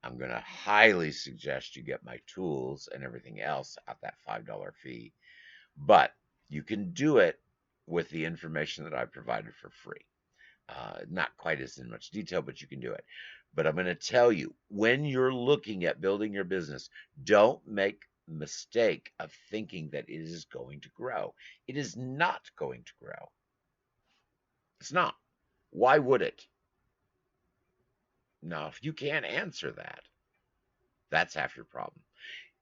[SPEAKER 1] I'm going to highly suggest you get my tools and everything else at that $5 fee. But you can do it with the information that I provided for free. Not quite as in much detail, but you can do it. But I'm going to tell you, when you're looking at building your business, don't make the mistake of thinking that it is going to grow. It is not going to grow. It's not. Why would it? Now, if you can't answer that, that's half your problem.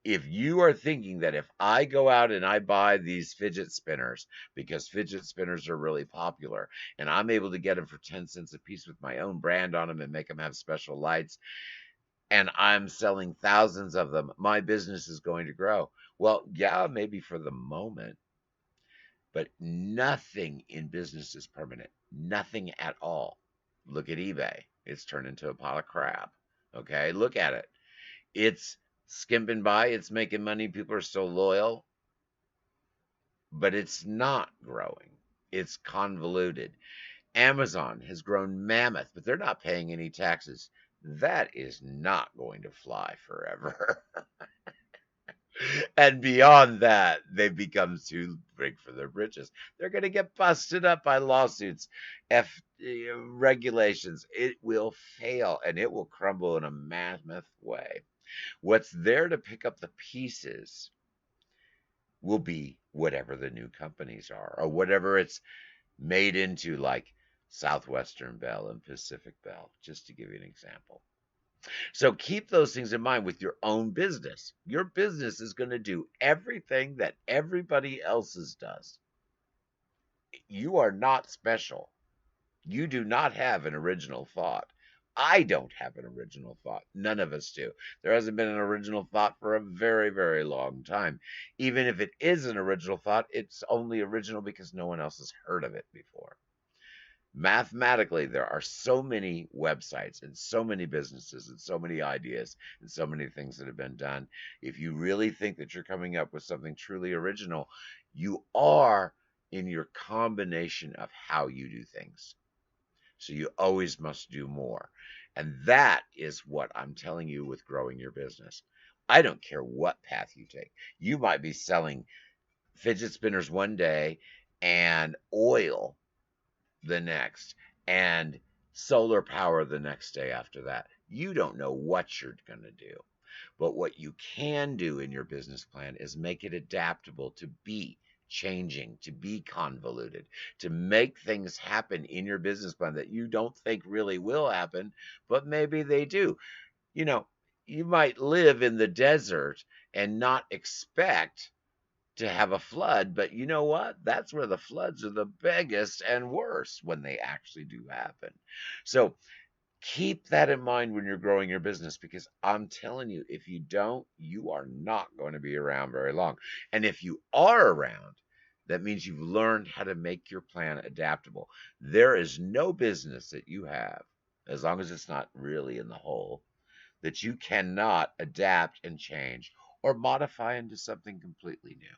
[SPEAKER 1] If you are thinking that if I go out and I buy these fidget spinners because fidget spinners are really popular and I'm able to get them for 10 cents a piece with my own brand on them and make them have special lights and I'm selling thousands of them, my business is going to grow. Well, yeah, maybe for the moment, but nothing in business is permanent. Nothing at all. Look at eBay. It's turned into a pile of crap. Okay, look at it. It's skimping by, it's making money, people are still loyal, but it's not growing. It's convoluted. Amazon has grown mammoth, but they're not paying any taxes. That is not going to fly forever. And beyond that, they've become too big for their britches. They're going to get busted up by lawsuits, regulations. It will fail and it will crumble in a mammoth way. What's there to pick up the pieces will be whatever the new companies are or whatever it's made into, like Southwestern Bell and Pacific Bell, just to give you an example. So keep those things in mind with your own business. Your business is going to do everything that everybody else's does. You are not special. You do not have an original thought. I don't have an original thought. None of us do. There hasn't been an original thought for a very, very long time. Even if it is an original thought, it's only original because no one else has heard of it before. Mathematically, there are so many websites and so many businesses and so many ideas and so many things that have been done. If you really think that you're coming up with something truly original, you are in your combination of how you do things. So you always must do more. And that is what I'm telling you with growing your business. I don't care what path you take. You might be selling fidget spinners one day and oil the next and solar power the next day after that. You don't know what you're going to do. But what you can do in your business plan is make it adaptable to be changing, to be convoluted, to make things happen in your business plan that you don't think really will happen, but maybe they do. You know, you might live in the desert and not expect to have a flood, but you know what? That's where the floods are the biggest and worst when they actually do happen. So keep that in mind when you're growing your business because I'm telling you, if you don't, you are not going to be around very long. And if you are around, that means you've learned how to make your plan adaptable. There is no business that you have, as long as it's not really in the hole, that you cannot adapt and change or modify into something completely new.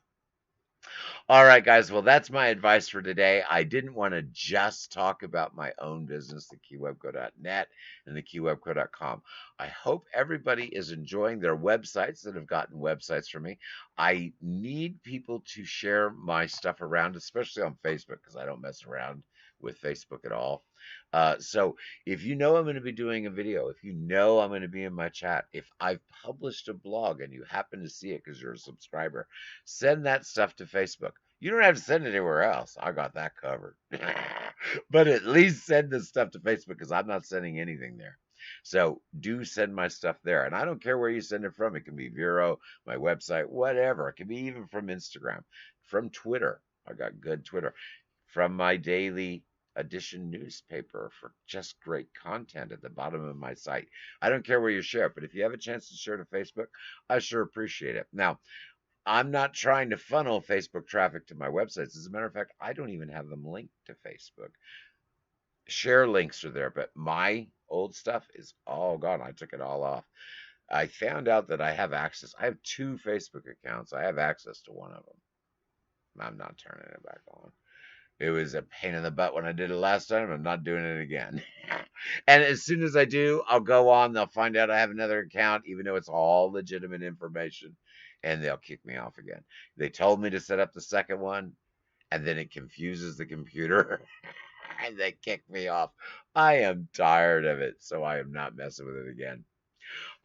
[SPEAKER 1] All right, guys. Well, that's my advice for today. I didn't want to just talk about my own business, the keywebco.net and the keywebco.com. I hope everybody is enjoying their websites that have gotten websites from me. I need people to share my stuff around, especially on Facebook, because I don't mess around with Facebook at all. So if you know I'm going to be doing a video, if you know I'm going to be in my chat, if I've published a blog and you happen to see it because you're a subscriber, send that stuff to Facebook. You don't have to send it anywhere else. I got that covered. But at least send this stuff to Facebook because I'm not sending anything there. So do send my stuff there. And I don't care where you send it from. It can be Vero, my website, whatever. It can be even from Instagram, from Twitter. I got good Twitter. From my daily edition newspaper for just great content at the bottom of my site. I don't care where you share it, but if you have a chance to share to Facebook, I sure appreciate it. Now, I'm not trying to funnel Facebook traffic to my websites. As a matter of fact, I don't even have them linked to Facebook. Share links are there, but my old stuff is all gone. I took it all off. I found out that I have access. I have two Facebook accounts. I have access to one of them. I'm not turning it back on. It was a pain in the butt when I did it last time. I'm not doing it again. And as soon as I do, I'll go on. They'll find out I have another account, even though it's all legitimate information, and they'll kick me off again. They told me to set up the second one, and then it confuses the computer, and they kick me off. I am tired of it, so I am not messing with it again.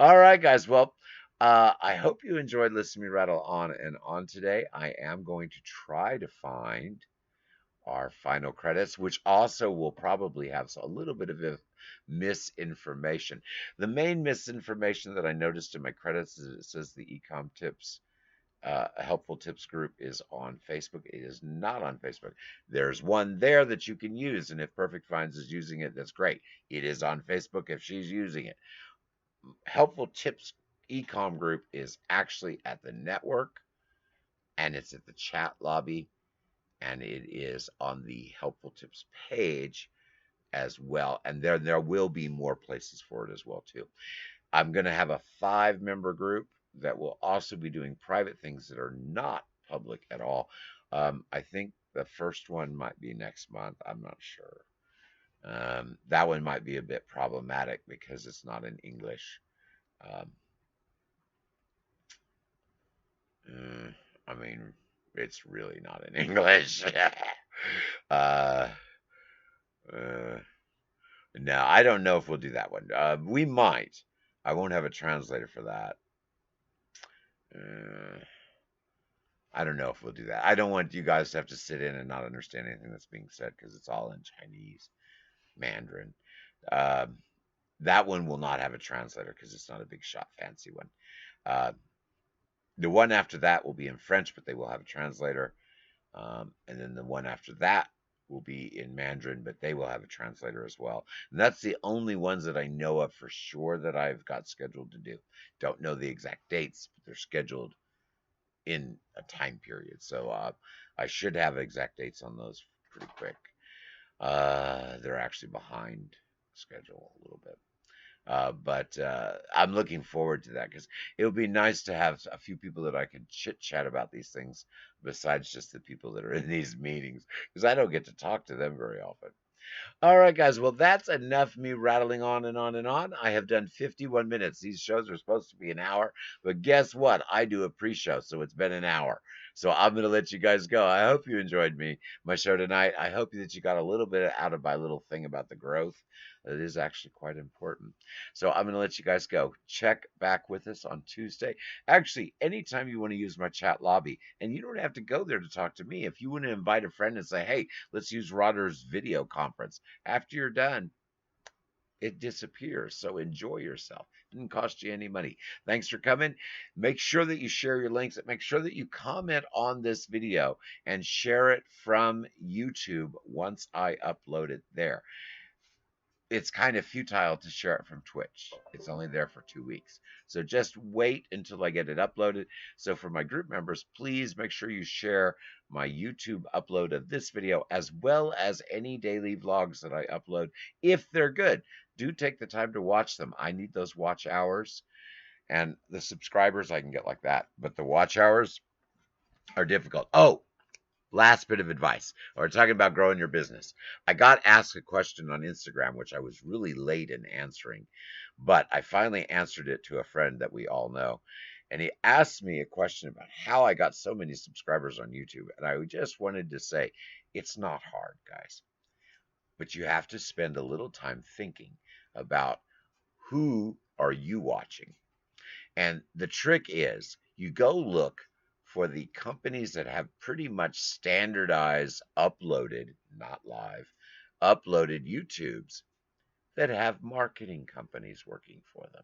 [SPEAKER 1] All right, guys. Well, I hope you enjoyed listening to me rattle on and on today. I am going to try to find our final credits, which also will probably have a little bit of a misinformation. The main misinformation that I noticed in my credits is it says the eCom tips, helpful tips group is on Facebook. It is not on Facebook. There's one there that you can use, and if Perfect Finds is using it, that's great. It is on Facebook if she's using it. Helpful tips ecom group is actually at the network, and it's at the chat lobby, and it is on the helpful tips page as well, and there will be more places for it as well too. I'm going to have a 5-member group that will also be doing private things that are not public at all. I think the first one might be next month. I'm not sure. That one might be a bit problematic because it's not in English. Um, uh, I mean, it's really not in English. uh, uh, no, I don't know if we'll do that one. We might. I won't have a translator for that. Uh, I don't know if we'll do that. I don't want you guys to have to sit in and not understand anything that's being said because it's all in Chinese, Mandarin. Um, that one will not have a translator because it's not a big shot, fancy one. Uh, the one after that will be in French, but they will have a translator. And then the one after that will be in Mandarin, but they will have a translator as well. And that's the only ones that I know of for sure that I've got scheduled to do. Don't know the exact dates, but they're scheduled in a time period. So I should have exact dates on those pretty quick. They're actually behind schedule a little bit. But I'm looking forward to that because it would be nice to have a few people that I could chit chat about these things besides just the people that are in these meetings because I don't get to talk to them very often. All right, guys. Well, that's enough me rattling on and on and on. I have done 51 minutes. These shows are supposed to be an hour, but guess what? I do a pre-show, so it's been an hour. So I'm going to let you guys go. I hope you enjoyed my show tonight. I hope that you got a little bit out of my little thing about the growth. It is actually quite important. So I'm going to let you guys go. Check back with us on Tuesday. Actually, anytime you want to use my chat lobby, and you don't have to go there to talk to me. If you want to invite a friend and say, hey, let's use Rodder's video conference. After you're done, it disappears. So enjoy yourself. It didn't cost you any money. Thanks for coming. Make sure that you share your links. Make sure that you comment on this video and share it from YouTube once I upload it there. It's kind of futile to share it from Twitch. It's only there for 2 weeks. So just wait until I get it uploaded. So for my group members, please make sure you share my YouTube upload of this video as well as any daily vlogs that I upload if they're good. Do take the time to watch them. I need those watch hours, and the subscribers I can get like that, but the watch hours are difficult. Oh, last bit of advice. We're talking about growing your business. I got asked a question on Instagram, which I was really late in answering, but I finally answered it to a friend that we all know. And he asked me a question about how I got so many subscribers on YouTube. And I just wanted to say, it's not hard, guys, but you have to spend a little time thinking about who are you watching. And the trick is you go look for the companies that have pretty much standardized uploaded, not live, uploaded YouTubes that have marketing companies working for them.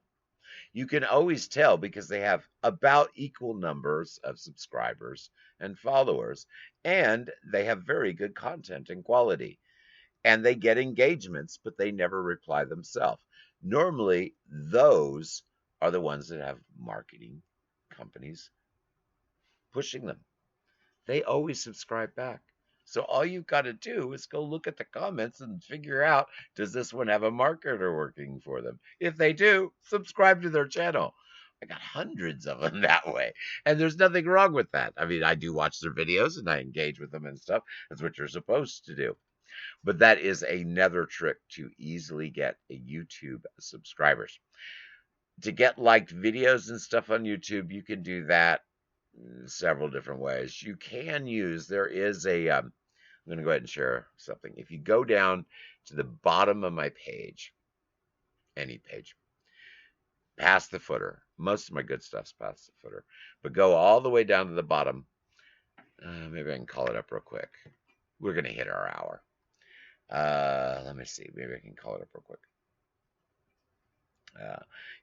[SPEAKER 1] You can always tell because they have about equal numbers of subscribers and followers, and they have very good content and quality. And they get engagements, but they never reply themselves. Normally, those are the ones that have marketing companies pushing them. They always subscribe back. So all you've got to do is go look at the comments and figure out, does this one have a marketer working for them? If they do, subscribe to their channel. I got hundreds of them that way. And there's nothing wrong with that. I mean, I do watch their videos and I engage with them and stuff. That's what you're supposed to do. But that is another trick to easily get a YouTube subscribers. To get liked videos and stuff on YouTube, you can do that several different ways. You can use, there is I'm going to go ahead and share something. If you go down to the bottom of my page, any page, past the footer, most of my good stuff's past the footer, but go all the way down to the bottom. Maybe I can call it up real quick. We're going to hit our hour. Let me see. Maybe I can call it up real quick.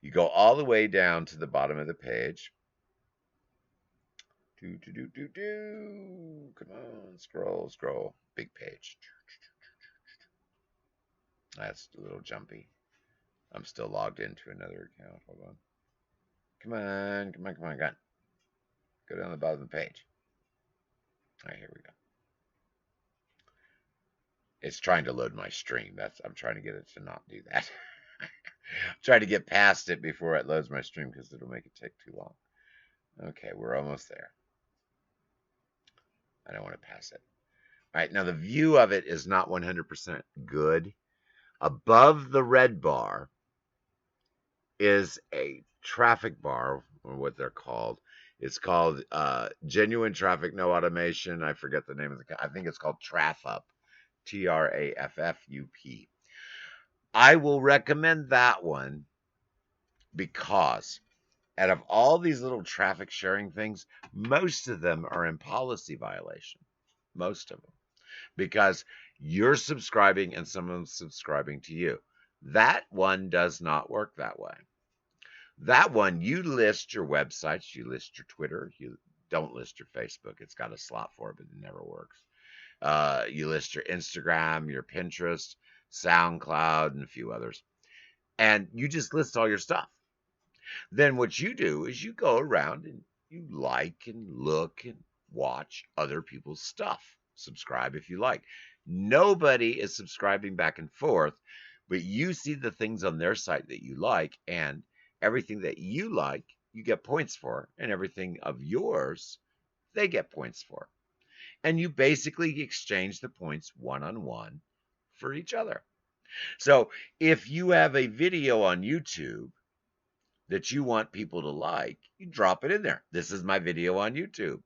[SPEAKER 1] You go all the way down to the bottom of the page. Come on, scroll, scroll. Big page. That's a little jumpy. I'm still logged into another account. Hold on. Come on, come on, come on. Go down the bottom of the page. All right, here we go. It's trying to load my stream. I'm trying to get it to not do that. I'm trying to get past it before it loads my stream because it'll make it take too long. Okay, we're almost there. I don't want to pass it. All right, now the view of it is not 100% good. Above the red bar is a traffic bar, or what they're called. It's called Genuine Traffic, No Automation. I forget the name of I think it's called TraffUp, TRAFFUP. I will recommend that one because out of all these little traffic sharing things, most of them are in policy violation. Most of them. Because you're subscribing and someone's subscribing to you. That one does not work that way. That one, you list your websites, you list your Twitter, you don't list your Facebook. It's got a slot for it, but it never works. You list your Instagram, your Pinterest, SoundCloud, and a few others. And you just list all your stuff. Then what you do is you go around and you like and look and watch other people's stuff. Subscribe if you like. Nobody is subscribing back and forth, but you see the things on their site that you like, and everything that you like, you get points for, and everything of yours, they get points for. And you basically exchange the points one-on-one for each other. So if you have a video on YouTube that you want people to like, you drop it in there. This is my video on YouTube.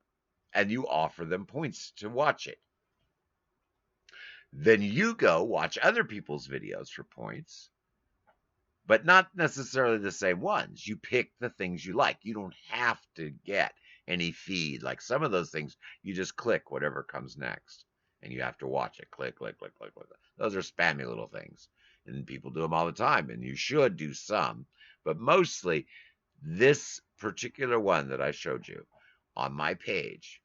[SPEAKER 1] And you offer them points to watch it. Then you go watch other people's videos for points, but not necessarily the same ones. You pick the things you like. You don't have to get any feed. Like some of those things, you just click whatever comes next, and you have to watch it. Click, click, click, click, click. Those are spammy little things, and people do them all the time, and you should do some. But mostly, this particular one that I showed you on my page,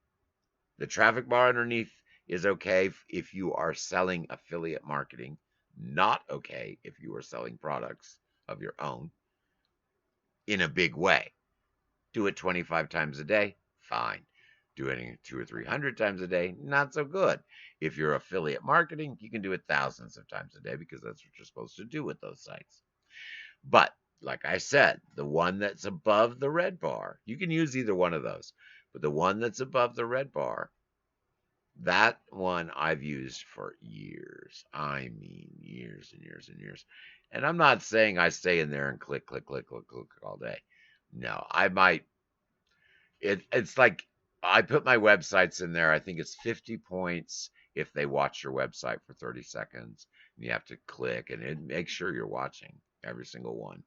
[SPEAKER 1] the traffic bar underneath is okay if you are selling affiliate marketing, not okay if you are selling products of your own in a big way. Do it 25 times a day, fine. Do it 200 or 300 times a day, not so good. If you're affiliate marketing, you can do it thousands of times a day because that's what you're supposed to do with those sites. But like I said, the one that's above the red bar, you can use either one of those, but the one that's above the red bar, that one I've used for years. I mean, years and years and years. And I'm not saying I stay in there and click, click, click, click, click all day. No, I might. It's like I put my websites in there. I think it's 50 points if they watch your website for 30 seconds. And you have to click and make sure you're watching every single one.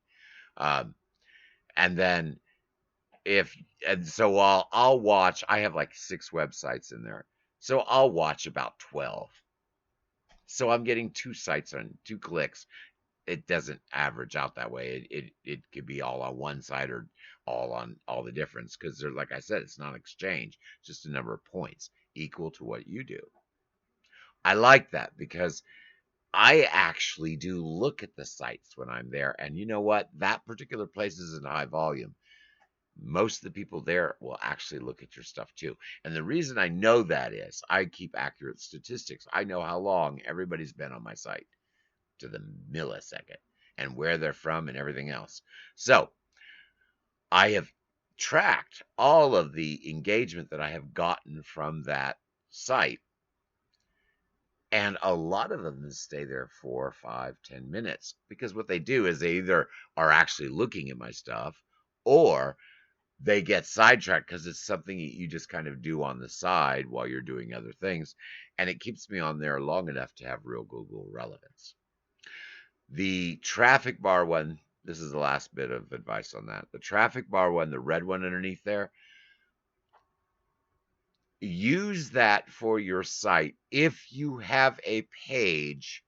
[SPEAKER 1] And then so I'll watch. I have like 6 websites in there. So I'll watch about 12. So I'm getting 2 sites on 2 clicks. It doesn't average out that way. It could be all on one side or all on all the difference because they're, like I said, it's not exchange, just a number of points equal to what you do. I like that because I actually do look at the sites when I'm there, and you know what? That particular place is in high volume. Most of the people there will actually look at your stuff too. And the reason I know that is I keep accurate statistics. I know how long everybody's been on my site to the millisecond and where they're from and everything else. So I have tracked all of the engagement that I have gotten from that site, and a lot of them stay there 4, 5, 10 minutes, because what they do is they either are actually looking at my stuff, or they get sidetracked because it's something you just kind of do on the side while you're doing other things, and it keeps me on there long enough to have real Google relevance. The traffic bar one, this is the last bit of advice on that. The traffic bar one, the red one underneath there, use that for your site if you have a page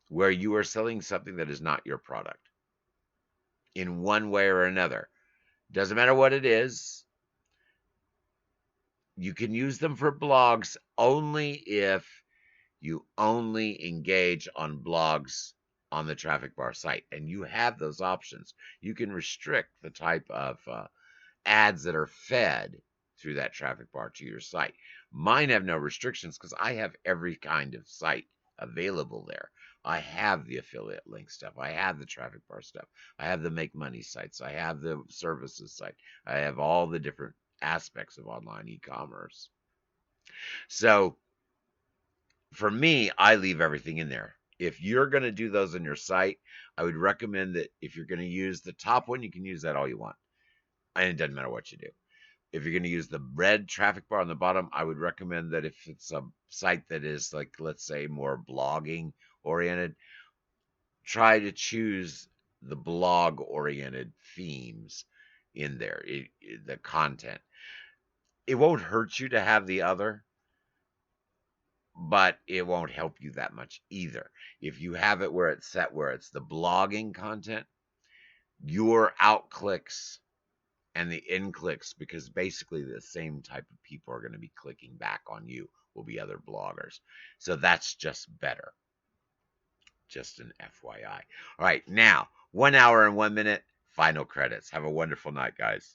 [SPEAKER 1] where you are selling something that is not your product in one way or another. Doesn't matter what it is. You can use them for blogs only if you only engage on blogs on the traffic bar site, and you have those options. You can restrict the type of ads that are fed through that traffic bar to your site. Mine have no restrictions because I have every kind of site available there. I have the affiliate link stuff. I have the traffic bar stuff. I have the make money sites. I have the services site. I have all the different aspects of online e-commerce. So for me, I leave everything in there. If you're going to do those on your site, I would recommend that if you're going to use the top one, you can use that all you want. And it doesn't matter what you do. If you're going to use the red traffic bar on the bottom, I would recommend that if it's a site that is, like, let's say, more blogging oriented, try to choose the blog oriented themes in there, the content. It won't hurt you to have the other, but it won't help you that much either. If you have it where it's set where it's the blogging content, your out clicks and the in clicks, because basically the same type of people are going to be clicking back on you, will be other bloggers. So that's just better. Just an FYI. All right, now 1 hour and 1 minute, final credits. Have a wonderful night, guys.